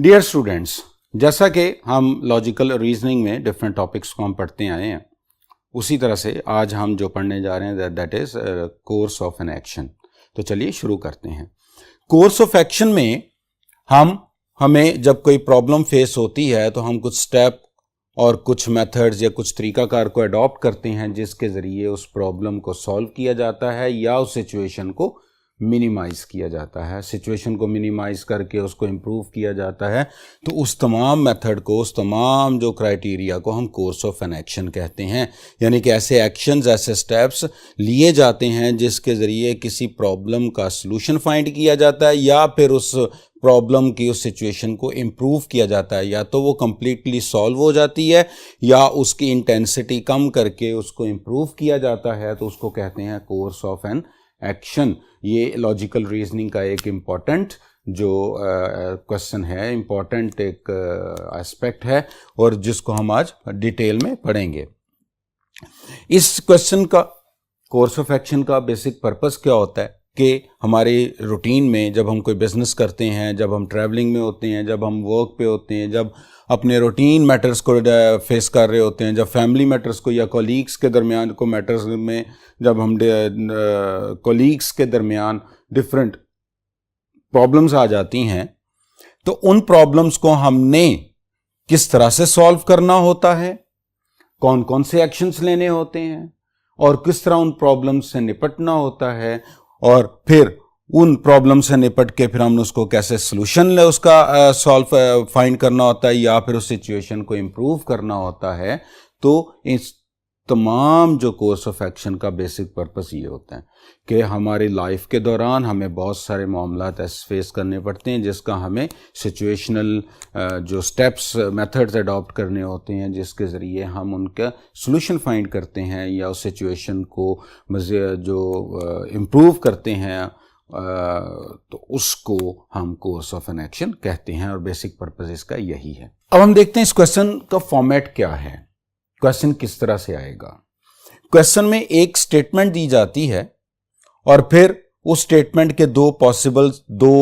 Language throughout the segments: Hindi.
डियर स्टूडेंट्स, जैसा कि हम लॉजिकल रीजनिंग में डिफरेंट टॉपिक्स को हम पढ़ते आए हैं, उसी तरह से आज हम जो पढ़ने जा रहे हैं that is course of an action. तो चलिए शुरू करते हैं। कोर्स ऑफ एक्शन में हमें जब कोई प्रॉब्लम फेस होती है तो हम कुछ स्टेप और कुछ मेथड्स या कुछ तरीकाकार को अडॉप्ट करते हैं जिसके ज़रिए उस प्रॉब्लम को सॉल्व किया जाता है या उस सिचुएशन को मिनिमाइज़ किया जाता है। सिचुएशन को मिनिमाइज़ करके उसको इम्प्रूव किया जाता है। तो उस तमाम मेथड को, उस तमाम जो क्राइटेरिया को हम कोर्स ऑफ एन एक्शन कहते हैं। यानी कि ऐसे एक्शंस, ऐसे स्टेप्स लिए जाते हैं जिसके ज़रिए किसी प्रॉब्लम का सलूशन फाइंड किया जाता है या फिर उस प्रॉब्लम की, उस सिचुएशन को इम्प्रूव किया जाता है। या तो वो कम्प्लीटली सॉल्व हो जाती है या उसकी इंटेंसिटी कम करके उसको इम्प्रूव किया जाता है। तो उसको कहते हैं कोर्स ऑफ एन एक्शन। ये लॉजिकल रीजनिंग का एक इम्पॉर्टेंट जो क्वेश्चन है, इम्पॉर्टेंट एक एस्पेक्ट है और जिसको हम आज डिटेल में पढ़ेंगे। इस क्वेश्चन का, कोर्स ऑफ एक्शन का बेसिक पर्पस क्या होता है कि हमारे रूटीन में जब हम कोई बिजनेस करते हैं, जब हम ट्रैवलिंग में होते हैं, जब हम वर्क पे होते हैं, जब अपने रूटीन मैटर्स को फेस कर रहे होते हैं, जब फैमिली मैटर्स को या कॉलीग्स के दरमियान को मैटर्स में, जब हम कॉलीग्स के दरमियान डिफरेंट प्रॉब्लम्स आ जाती हैं, तो उन प्रॉब्लम्स को हमने किस तरह से सॉल्व करना होता है, कौन कौन से एक्शंस लेने होते हैं और किस तरह उन प्रॉब्लम्स से निपटना होता है, और फिर उन प्रॉब्लम से निपट के फिर हमने उसको कैसे सोल्यूशन उसका सॉल्व फाइंड करना होता है या फिर उस सिचुएशन को इम्प्रूव करना होता है। तो इस तमाम जो कोर्स ऑफ एक्शन का बेसिक पर्पस ये होता है कि हमारी लाइफ के दौरान हमें बहुत सारे मामलात ऐसे फेस करने पड़ते हैं जिसका हमें सिचुएशनल जो स्टेप्स, मेथड्स अडॉप्ट करने होते हैं जिसके ज़रिए हम उनका सॉल्यूशन फाइंड करते हैं या उस सिचुएशन को जो इम्प्रूव करते हैं, तो उसको हम कोर्स ऑफ एन एक्शन कहते हैं और बेसिक पर्पस इसका यही है। अब हम देखते हैं इस क्वेश्चन का फॉर्मेट क्या है, क्वेश्चन किस तरह से आएगा। क्वेश्चन में एक स्टेटमेंट दी जाती है और फिर उस स्टेटमेंट के दो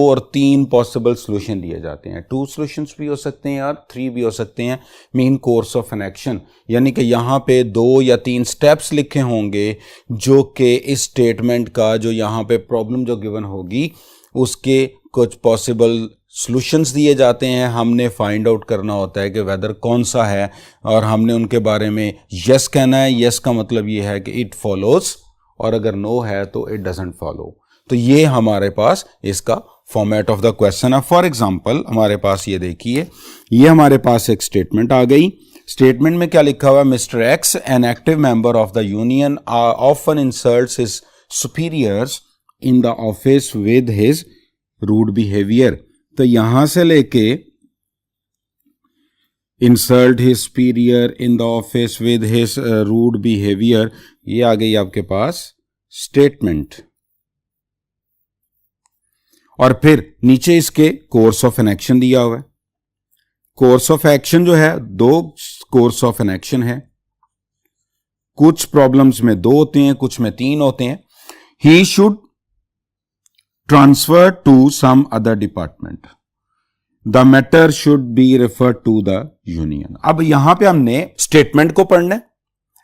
और तीन पॉसिबल सॉल्यूशन दिए जाते हैं। 2 सॉल्यूशंस भी हो सकते हैं और 3 भी हो सकते हैं। Main course of an action यानी कि यहाँ पे 2 या 3 स्टेप्स लिखे होंगे जो कि इस स्टेटमेंट का, जो यहाँ पे प्रॉब्लम जो गिवन होगी उसके कुछ पॉसिबल सॉल्यूशंस दिए जाते हैं। हमने फाइंड आउट करना होता है कि वेदर कौन सा है और हमने उनके बारे में यस कहना है। यस का मतलब ये है कि इट फॉलोज, और अगर नो है तो इट डजंट फॉलो। तो ये हमारे पास इसका फॉर्मेट ऑफ द क्वेश्चन है। फॉर एग्जांपल हमारे पास ये देखिए, ये हमारे पास एक स्टेटमेंट आ गई। स्टेटमेंट में क्या लिखा हुआ है? Mister X, an active member of the union, often insults his superiors in the office with his rude behaviour. तो यहां से लेके insult his superior in the office with his rude behaviour, ये आ गई आपके पास स्टेटमेंट। और फिर नीचे इसके कोर्स ऑफ एन एक्शन दिया हुआ है। कोर्स ऑफ एक्शन जो है, 2 कोर्स ऑफ एन एक्शन है। कुछ प्रॉब्लम्स में 2 होते हैं, कुछ में 3 होते हैं। He should transfer to some other department, the matter should be referred to the union. अब यहां पे हमने स्टेटमेंट को पढ़ना है।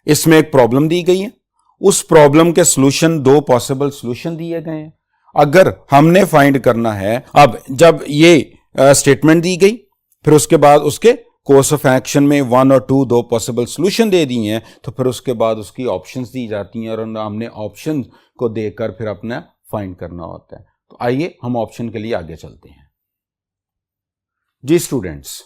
इसमें एक प्रॉब्लम दी गई है, उस प्रॉब्लम के सॉल्यूशन, 2 पॉसिबल सॉल्यूशन दिए गए हैं। अगर हमने फाइंड करना है, अब जब ये स्टेटमेंट दी गई फिर उसके बाद उसके कोर्स ऑफ एक्शन में 1 और 2 पॉसिबल सॉल्यूशन दे दिए हैं, तो फिर उसके बाद उसकी ऑप्शंस दी जाती हैं और हमने ऑप्शन को देकर फिर अपना फाइंड करना होता है। तो आइए हम ऑप्शन के लिए आगे चलते हैं। जी स्टूडेंट्स,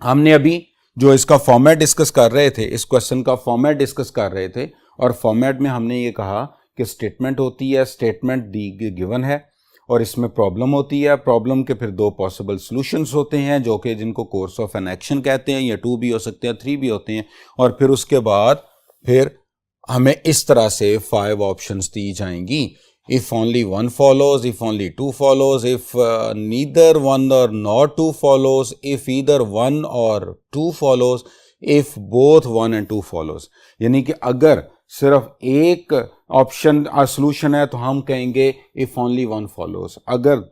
हमने अभी जो इसका फॉर्मेट डिस्कस कर रहे थे, इस क्वेश्चन का फॉर्मेट डिस्कस कर रहे थे, और फॉर्मेट में हमने ये कहा कि स्टेटमेंट होती है, स्टेटमेंट दी गिवन है और इसमें प्रॉब्लम होती है। प्रॉब्लम के फिर 2 पॉसिबल सॉल्यूशंस होते हैं जो कि जिनको कोर्स ऑफ एन एक्शन कहते हैं, या 2 भी हो सकते हैं, 3 भी होते हैं। और फिर उसके बाद फिर हमें इस तरह से 5 ऑप्शंस दी जाएंगी। If only 1 follows, if only 2 follows, if neither 1 or nor 2 follows, if either 1 or 2 follows, if both 1 and 2 follows। यानी कि अगर सिर्फ एक ऑप्शन सॉल्यूशन है तो हम कहेंगे if only 1 follows, अगर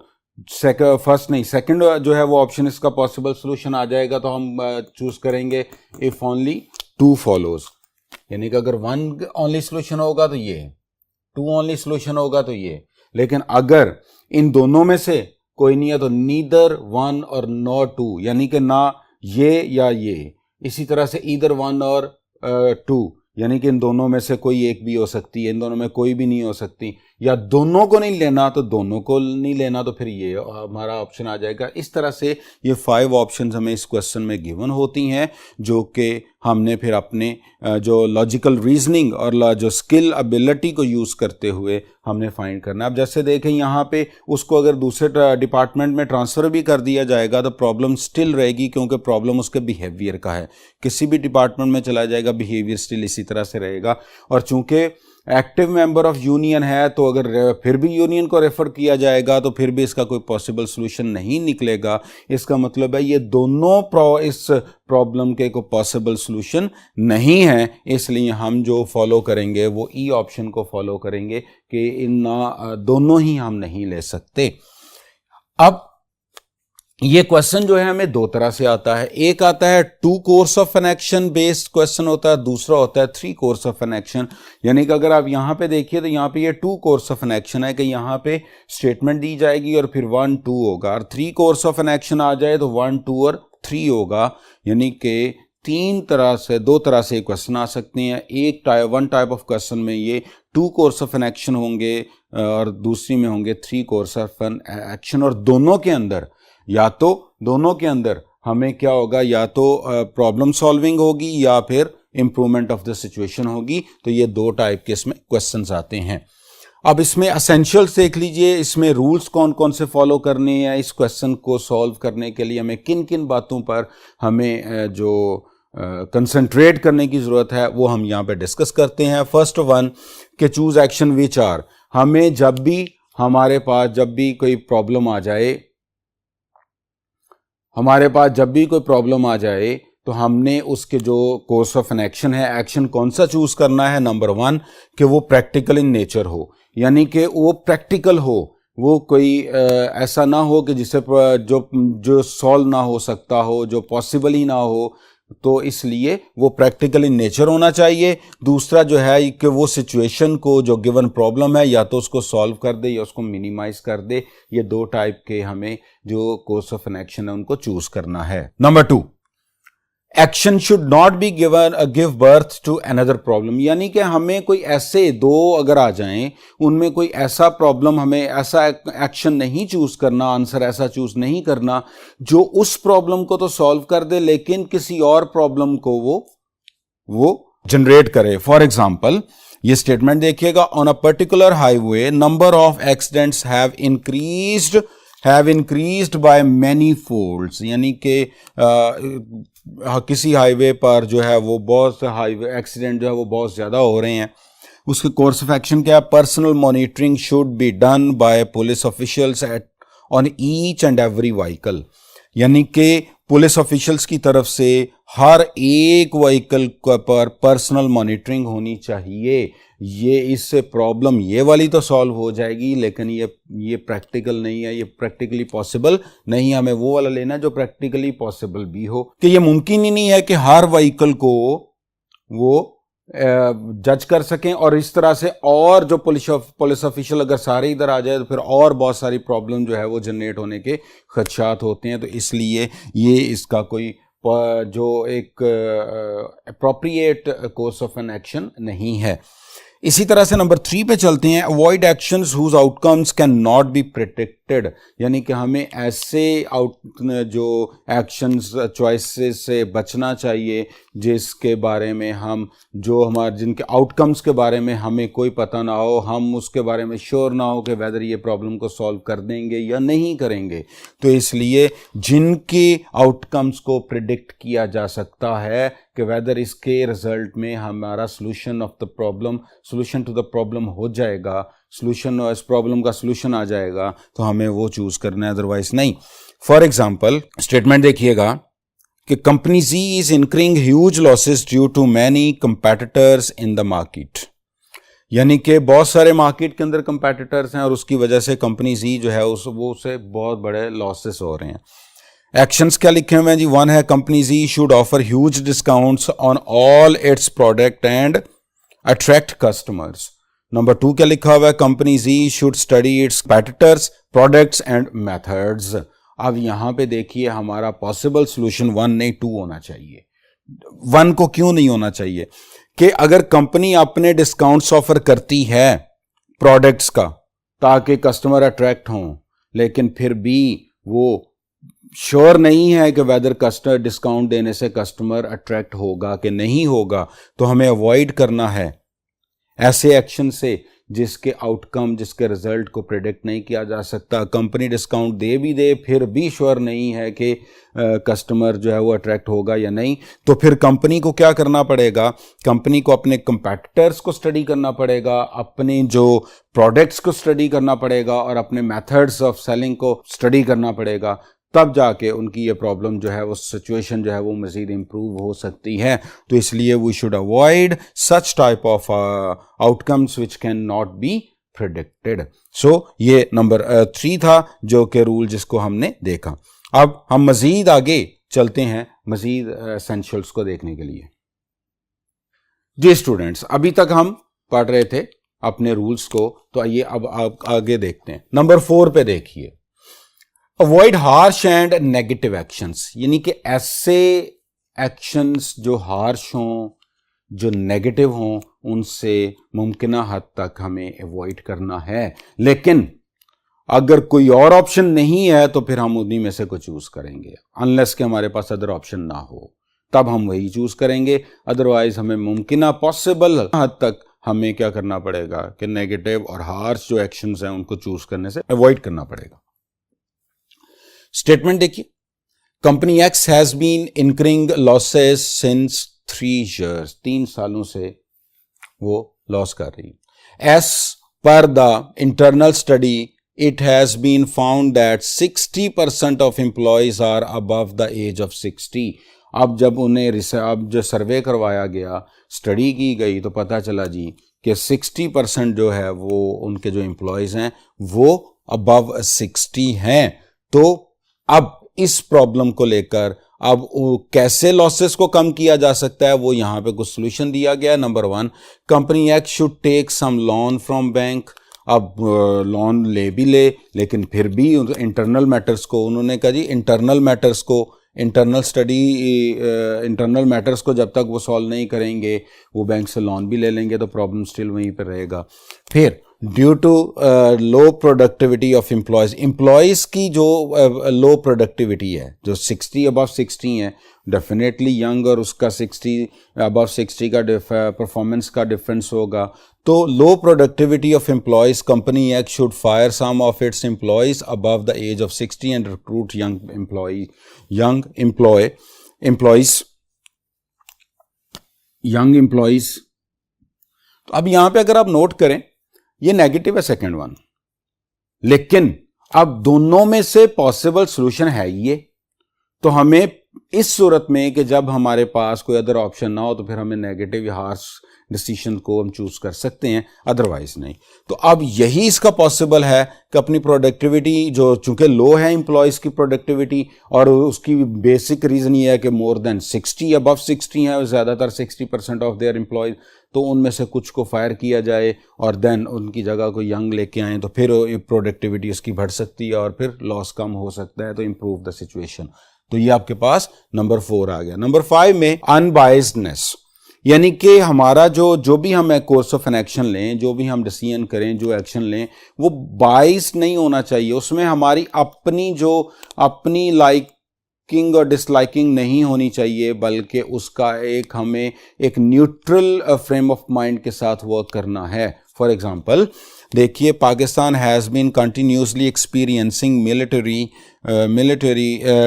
सेकंड जो है वो ऑप्शन इसका पॉसिबल सोल्यूशन आ जाएगा, तो हम चूज करेंगे इफ ओनली टू फॉलोज, यानी कि अगर वन ओनली सोल्यूशन होगा तो ये, टू ओनली सोल्यूशन होगा तो ये। लेकिन अगर इन दोनों में से कोई नहीं है तो नीदर वन और नो टू, यानी कि ना ये या ये। इसी तरह से ईदर वन और टू, यानी कि इन दोनों में से कोई एक भी हो सकती है, इन दोनों में कोई भी नहीं हो सकती, या दोनों को नहीं लेना तो दोनों को नहीं लेना, तो फिर ये हमारा ऑप्शन आ जाएगा। इस तरह से ये 5 ऑप्शंस हमें इस क्वेश्चन में गिवन होती हैं, जो कि हमने फिर अपने जो लॉजिकल रीजनिंग और जो स्किल एबिलिटी को यूज़ करते हुए हमने फाइंड करना है। अब जैसे देखें यहाँ पे उसको अगर दूसरे डिपार्टमेंट में ट्रांसफ़र भी कर दिया जाएगा तो प्रॉब्लम स्टिल रहेगी, क्योंकि प्रॉब्लम उसके बिहेवियर का है। किसी भी डिपार्टमेंट में चला जाएगा बिहेवियर स्टिल इसी तरह से रहेगा। और चूंकि एक्टिव मेंबर ऑफ यूनियन है तो अगर फिर भी यूनियन को रेफर किया जाएगा तो फिर भी इसका कोई पॉसिबल सोल्यूशन नहीं निकलेगा। इसका मतलब है ये दोनों इस प्रॉब्लम के कोई पॉसिबल सोल्यूशन नहीं है, इसलिए हम जो फॉलो करेंगे वो ई ऑप्शन को फॉलो करेंगे कि इन दोनों ही हम नहीं ले सकते। अब ये क्वेश्चन जो है हमें दो तरह से आता है, एक आता है 2 course of an action based question होता है, दूसरा होता है 3 कोर्स ऑफ एन एक्शन। यानी कि अगर आप यहां पे देखिए तो यहां पे ये 2 कोर्स ऑफ एन एक्शन है कि यहां पे स्टेटमेंट दी जाएगी और फिर 1 2 होगा, और 3 कोर्स ऑफ एन एक्शन आ जाए तो 1 2 और 3 होगा। यानी कि दो तरह से क्वेश्चन आ सकते हैं। वन टाइप ऑफ क्वेश्चन में ये 2 कोर्स ऑफ एन एक्शन होंगे और दूसरी में होंगे 3 कोर्स ऑफ एन एक्शन, और दोनों के अंदर हमें क्या होगा, या तो प्रॉब्लम सॉल्विंग होगी या फिर इंप्रूवमेंट ऑफ द सिचुएशन होगी। तो ये 2 टाइप के इसमें क्वेश्चंस आते हैं। अब इसमें एसेंशियल्स देख लीजिए, इसमें रूल्स कौन कौन से फॉलो करने हैं, इस क्वेश्चन को सॉल्व करने के लिए हमें किन किन बातों पर हमें जो कंसंट्रेट करने की ज़रूरत है वो हम यहाँ पे डिस्कस करते हैं। फर्स्ट वन के चूज एक्शन विच आर, हमें जब भी कोई प्रॉब्लम आ जाए तो हमने उसके जो कोर्स ऑफ एन एक्शन है, एक्शन कौन सा चूज करना है। नंबर 1 कि वो प्रैक्टिकल इन नेचर हो, यानी कि वो प्रैक्टिकल हो, वो कोई ऐसा ना हो कि जिसे जो सॉल्व ना हो सकता हो, जो पॉसिबल ही ना हो, तो इसलिए वो प्रैक्टिकल इन नेचर होना चाहिए। दूसरा जो है कि वो सिचुएशन को, जो गिवन प्रॉब्लम है, या तो उसको सॉल्व कर दे या उसको मिनिमाइज कर दे। ये 2 टाइप के हमें जो कोर्स ऑफ एन एक्शन है उनको चूज करना है। Number 2, action should not be give birth to another problem, यानी कि हमें कोई ऐसे 2 अगर आ जाएं, उनमें कोई ऐसा प्रॉब्लम, हमें ऐसा एक्शन नहीं चूज करना, आंसर ऐसा चूज नहीं करना जो उस प्रॉब्लम को तो सॉल्व कर दे लेकिन किसी और प्रॉब्लम को वो जनरेट करे। फॉर एग्जाम्पल ये स्टेटमेंट देखिएगा, on a particular highway number of accidents have increased by many folds, यानी कि किसी हाईवे पर जो है वो बहुत से हाईवे एक्सीडेंट जो है वो बहुत ज़्यादा हो रहे हैं। उसके कोर्स ऑफ एक्शन क्या है, personal monitoring should be done by police officials on each and every vehicle, यानी कि पुलिस ऑफिशियल्स की तरफ से हर एक व्हीकल पर पर्सनल मॉनिटरिंग होनी चाहिए। ये इससे प्रॉब्लम ये वाली तो सॉल्व हो जाएगी, लेकिन ये प्रैक्टिकल नहीं है, ये प्रैक्टिकली पॉसिबल नहीं है। हमें वो वाला लेना जो प्रैक्टिकली पॉसिबल भी हो, कि ये मुमकिन ही नहीं है कि हर व्हीकल को वो जज कर सकें, और इस तरह से और जो पुलिस ऑफिशियल अगर सारे इधर आ जाए तो फिर और बहुत सारी प्रॉब्लम जो है वो जनरेट होने के खदशात होते हैं। तो इसलिए ये इसका कोई जो एक appropriate course of an action नहीं है। इसी तरह से नंबर 3 पे चलते हैं, avoid actions whose outcomes can not be predicted, यानी कि हमें ऐसे जो एक्शंस चॉइसेस से बचना चाहिए जिसके बारे में जिनके आउटकम्स के बारे में हमें कोई पता ना हो, हम उसके बारे में श्योर ना हो कि वेदर ये प्रॉब्लम को सॉल्व कर देंगे या नहीं करेंगे। तो इसलिए जिनके आउटकम्स को प्रिडिक्ट किया जा सकता है कि वेदर इसके रिजल्ट में हमारा सोल्यूशन टू द प्रॉब्लम हो जाएगा, इस प्रॉब्लम का सोल्यूशन आ जाएगा, तो हमें वो चूज करना है, अदरवाइज नहीं। फॉर एग्जाम्पल स्टेटमेंट देखिएगा कि company Z is incurring huge losses due to many competitors in the market, यानी कि बहुत सारे मार्केट के अंदर कंपेटिटर्स हैं और उसकी वजह से कंपनी जी जो है उसे बहुत बड़े लॉसेस हो रहे हैं। एक्शंस क्या लिखे हुए हैं जी? वन है company G should offer huge discounts on all its product and attract customers. Number 2 क्या लिखा हुआ है? Company G should study its competitors products and methods. अब यहां पे देखिए हमारा पॉसिबल सॉल्यूशन 1 नहीं 2 होना चाहिए। 1 को क्यों नहीं होना चाहिए? कि अगर कंपनी अपने डिस्काउंट्स ऑफर करती है प्रोडक्ट्स का ताकि कस्टमर अट्रैक्ट हों, लेकिन फिर भी वो श्योर नहीं है कि वेदर कस्टमर डिस्काउंट देने से कस्टमर अट्रैक्ट होगा कि नहीं होगा, तो हमें अवॉइड करना है ऐसे एक्शन से जिसके आउटकम, जिसके रिजल्ट को प्रेडिक्ट नहीं किया जा सकता। कंपनी डिस्काउंट दे भी दे फिर भी श्योर नहीं है कि कस्टमर जो है वो अट्रैक्ट होगा या नहीं, तो फिर कंपनी को क्या करना पड़ेगा? कंपनी को अपने कंपेटिटर्स को स्टडी करना पड़ेगा, अपने जो प्रोडक्ट्स को स्टडी करना पड़ेगा और अपने मेथड्स ऑफ सेलिंग को स्टडी करना पड़ेगा। तब जाके उनकी ये प्रॉब्लम जो है वो सिचुएशन जो है वो मज़ीद इम्प्रूव हो सकती है। तो इसलिए we should avoid such type of outcomes which can not be predicted. So ये नंबर 3 था जो कि रूल जिसको हमने देखा। अब हम मज़ीद आगे चलते हैं मज़ीद एसेंशियल्स को देखने के लिए। जी स्टूडेंट्स, अभी तक हम पढ़ रहे थे अपने रूल्स को, तो आइए अब आप आगे देखते हैं। नंबर 4 पे देखिए, avoid harsh and negative actions, यानी कि ऐसे एक्शंस जो हार्श हों, जो नेगेटिव हों, उनसे मुमकिना हद तक हमें अवॉइड करना है। लेकिन अगर कोई और ऑप्शन नहीं है तो फिर हम उन्हीं में से को चूज करेंगे, अनलेस कि हमारे पास अदर ऑप्शन ना हो, तब हम वही चूज करेंगे। अदरवाइज हमें मुमकिना पॉसिबल हद तक हमें क्या करना पड़ेगा कि नेगेटिव और हार्श जो एक्शंस हैं उनको चूज करने से अवॉइड करना पड़ेगा। स्टेटमेंट देखिए, company X has been incurring losses since 3 years, 3 सालों से वो लॉस कर रही है। As per the internal study it has been found that 60% of employees are above the age of 60। अब जब उन्हें अब जो सर्वे करवाया गया, स्टडी की गई, तो पता चला जी कि 60% जो है वो उनके जो एम्प्लॉयज़ हैं वो अबव 60 हैं। तो अब इस प्रॉब्लम को लेकर अब कैसे लॉसेस को कम किया जा सकता है वो यहाँ पे कुछ सोल्यूशन दिया गया है। Number 1, company X should take some loan from bank. अब लोन ले भी ले, लेकिन फिर भी इंटरनल मैटर्स को उन्होंने कहा जी इंटरनल मैटर्स को जब तक वो सॉल्व नहीं करेंगे वो बैंक से लोन भी ले लेंगे तो प्रॉब्लम स्टिल वहीं पर रहेगा। फिर due to low productivity of employees की जो लो प्रोडक्टिविटी है, जो 60 अबव 60 है, डेफिनेटली यंग और उसका 60 अबव 60 का परफॉर्मेंस का डिफरेंस होगा। तो low productivity of employees, company X should fire some of its employees above the age of 60 and recruit young employees. तो अब यहां पे अगर आप नोट करें, ये नेगेटिव है सेकंड वन, लेकिन अब दोनों में से पॉसिबल सॉल्यूशन है ये। तो हमें इस सूरत में कि जब हमारे पास कोई अदर ऑप्शन ना हो तो फिर हमें नेगेटिव या हार्श डिसीजन को हम चूज कर सकते हैं, अदरवाइज नहीं। तो अब यही इसका पॉसिबल है कि अपनी प्रोडक्टिविटी जो चूंकि लो है एम्प्लॉयज़ की प्रोडक्टिविटी, और उसकी बेसिक रीज़न ये है कि मोर देन 60 अबव 60 है, ज़्यादातर 60% ऑफ देयर एम्प्लॉयज़, तो उनमें से कुछ को फायर किया जाए और देन उनकी जगह को यंग लेके आए तो फिर प्रोडक्टिविटी उसकी बढ़ सकती है और फिर लॉस कम हो सकता है, तो इम्प्रूव द सिचुएशन। तो ये आपके पास नंबर 4 आ गया। नंबर 5 में अनबायस्डनेस, यानी कि हमारा जो भी हम कोर्स ऑफ एन एक्शन लें, जो भी हम डिसीजन करें, जो एक्शन लें, वो बाइस नहीं होना चाहिए। उसमें हमारी अपनी लाइकिंग और डिसलाइकिंग नहीं होनी चाहिए, बल्कि उसका हमें एक न्यूट्रल फ्रेम ऑफ माइंड के साथ वर्क करना है। फॉर एग्जाम्पल देखिए, Pakistan has been continuously experiencing military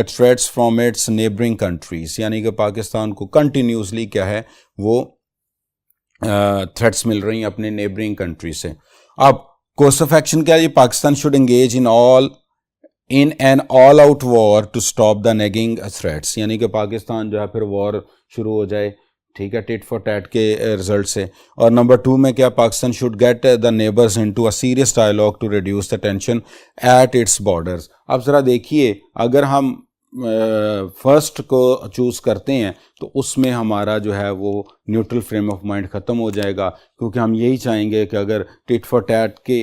threats from its neighbouring countries, यानी कि पाकिस्तान को कंटिन्यूसली क्या है वो थ्रेट्स मिल रही हैं अपने नेबरिंग कंट्री से। अब कोर्स ऑफ एक्शन क्या है? Pakistan should engage in an all out war to stop the nagging threats, यानी कि पाकिस्तान जो है फिर वॉर शुरू हो जाए ठीक है, टिट फॉर टैट के रिजल्ट से। और नंबर 2 में क्या, Pakistan should get the neighbours into a serious dialogue to reduce the tension at its borders. अब ज़रा देखिए, अगर हम फर्स्ट को चूज़ करते हैं तो उसमें हमारा जो है वो न्यूट्रल फ्रेम ऑफ माइंड ख़त्म हो जाएगा, क्योंकि हम यही चाहेंगे कि अगर टिट फॉर टैट के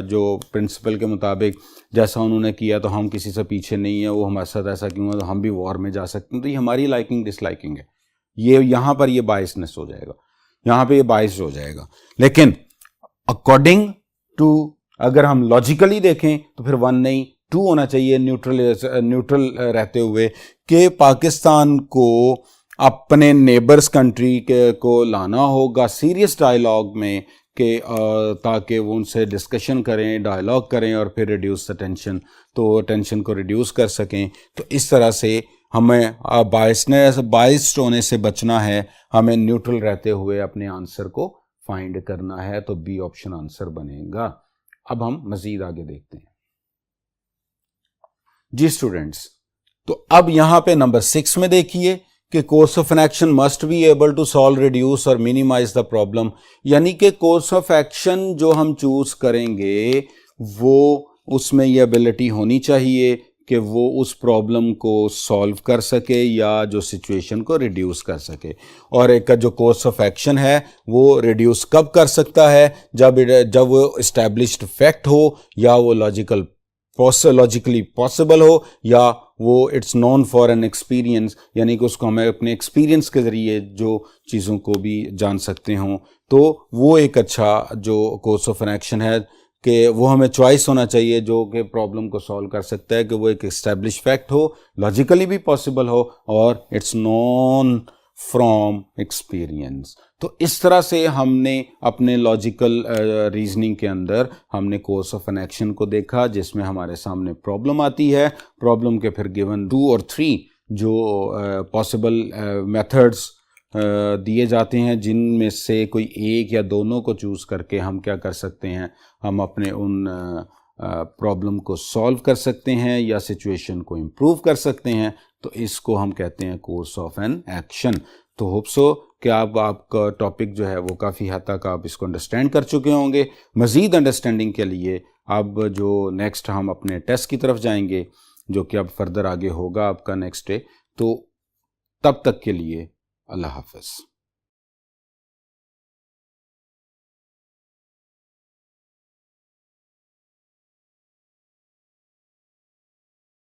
जो प्रिंसिपल के मुताबिक जैसा उन्होंने किया तो हम किसी से पीछे नहीं है, वो हमारे साथ ऐसा क्यों है तो हम भी वॉर में जा सकते हैं, तो ये हमारी लाइकिंग डिसलाइकिंग है, ये यहाँ पर ये बायसनेस हो जाएगा, यहाँ पे ये बायस्ड हो जाएगा। लेकिन अकॉर्डिंग टू अगर हम लॉजिकली देखें तो फिर 1 नहीं 2 होना चाहिए, न्यूट्रल रहते हुए कि पाकिस्तान को अपने नेबर्स कंट्री के को लाना होगा सीरियस डायलॉग में कि ताकि वो उनसे डिस्कशन करें, डायलॉग करें और फिर रिड्यूस द टेंशन, तो टेंशन को रिड्यूस कर सकें। तो इस तरह से हमें बायस्ड होने से बचना है, हमें न्यूट्रल रहते हुए अपने आंसर को फाइंड करना है, तो बी ऑप्शन आंसर बनेगा। अब हम मजीद आगे देखते हैं जी स्टूडेंट्स। तो अब यहां पे नंबर 6 में देखिए कि course of an action must be able to solve, reduce और मिनिमाइज द प्रॉब्लम, यानी कि कोर्स ऑफ एक्शन जो हम चूज करेंगे वो उसमें ये एबिलिटी होनी चाहिए कि वो उस प्रॉब्लम को सॉल्व कर सके या जो सिचुएशन को रिड्यूस कर सके। और एक का जो कोर्स ऑफ एक्शन है वो रिड्यूस कब कर सकता है, जब वो इस्टेब्लिश्ड फैक्ट हो या वो लॉजिकली पॉसिबल हो या वो it's non for an experience, यानी कि उसको हमें अपने एक्सपीरियंस के ज़रिए जो चीज़ों को भी जान सकते हों, तो वो एक अच्छा जो कोर्स ऑफ एन एक्शन है कि वो हमें चॉइस होना चाहिए जो कि प्रॉब्लम को सॉल्व कर सकता है, कि वो एक इस्टेब्लिश फैक्ट हो, लॉजिकली भी पॉसिबल हो और इट्स नॉन फ्रॉम एक्सपीरियंस। तो इस तरह से हमने अपने लॉजिकल रीजनिंग के अंदर हमने कोर्स ऑफ एन एक्शन को देखा, जिसमें हमारे सामने प्रॉब्लम आती है, प्रॉब्लम के फिर गिवन 2 और 3 जो पॉसिबल मेथड्स दिए जाते हैं, जिनमें से कोई एक या दोनों को चूज़ करके हम क्या कर सकते हैं, हम अपने उन प्रॉब्लम को सॉल्व कर सकते हैं या सिचुएशन को इम्प्रूव कर सकते हैं। तो इसको हम कहते हैं कोर्स ऑफ एन एक्शन। तो होप सो कि आपका टॉपिक जो है वो काफ़ी हद तक आप इसको अंडरस्टैंड कर चुके होंगे। मज़ीद अंडरस्टैंडिंग के लिए अब जो नेक्स्ट हम अपने टेस्ट की तरफ जाएंगे, जो कि अब फर्दर आगे होगा आपका नेक्स्ट डे। तो तब तक के लिए अल्लाह हाफ़िज़।